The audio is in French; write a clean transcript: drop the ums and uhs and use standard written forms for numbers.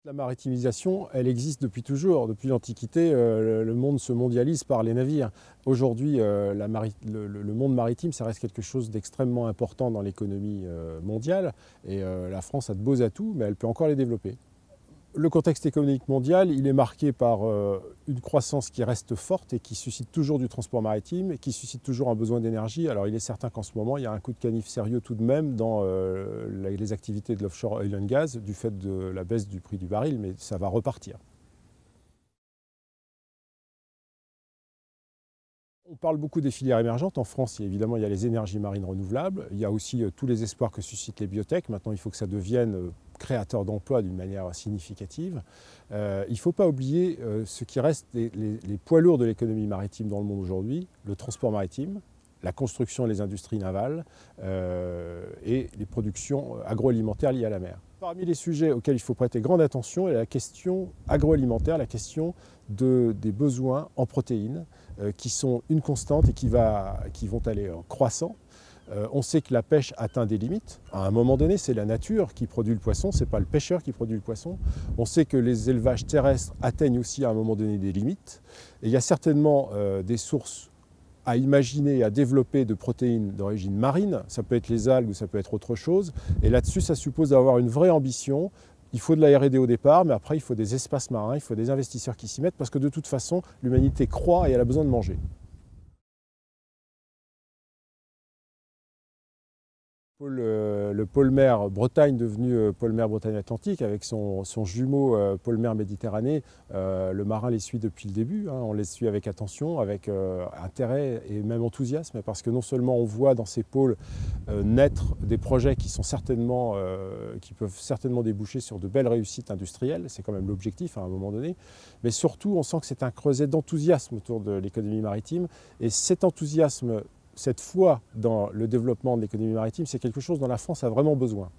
La maritimisation, elle existe depuis toujours. Depuis l'Antiquité, le monde se mondialise par les navires. Aujourd'hui, le monde maritime, ça reste quelque chose d'extrêmement important dans l'économie mondiale. Et la France a de beaux atouts, mais elle peut encore les développer. Le contexte économique mondial, il est marqué par une croissance qui reste forte et qui suscite toujours du transport maritime et qui suscite toujours un besoin d'énergie. Alors il est certain qu'en ce moment, il y a un coup de canif sérieux tout de même dans les activités de l'offshore oil and gas du fait de la baisse du prix du baril, mais ça va repartir. On parle beaucoup des filières émergentes. En France, évidemment, il y a les énergies marines renouvelables. Il y a aussi tous les espoirs que suscitent les biotech. Maintenant, il faut que ça devienne créateur d'emplois d'une manière significative. Il ne faut pas oublier ce qui reste les poids lourds de l'économie maritime dans le monde aujourd'hui, le transport maritime, la construction et les industries navales et les productions agroalimentaires liées à la mer. Parmi les sujets auxquels il faut prêter grande attention est la question agroalimentaire, la question des besoins en protéines qui sont une constante et qui vont aller en croissant. On sait que la pêche atteint des limites. À un moment donné, c'est la nature qui produit le poisson, ce n'est pas le pêcheur qui produit le poisson. On sait que les élevages terrestres atteignent aussi à un moment donné des limites. Et il y a certainement des sources à imaginer et à développer de protéines d'origine marine. Ça peut être les algues ou ça peut être autre chose. Et là-dessus, ça suppose d'avoir une vraie ambition. Il faut de la R&D au départ, mais après, il faut des espaces marins, il faut des investisseurs qui s'y mettent, parce que de toute façon, l'humanité croît et elle a besoin de manger. Le pôle mer Bretagne devenu pôle mer Bretagne Atlantique avec son jumeau pôle mer Méditerranée, le marin les suit depuis le début, hein, on les suit avec attention, avec intérêt et même enthousiasme parce que non seulement on voit dans ces pôles naître des projets qui peuvent certainement déboucher sur de belles réussites industrielles, c'est quand même l'objectif à un moment donné, mais surtout on sent que c'est un creuset d'enthousiasme autour de l'économie maritime et cet enthousiasme, cette foi dans le développement de l'économie maritime, c'est quelque chose dont la France a vraiment besoin.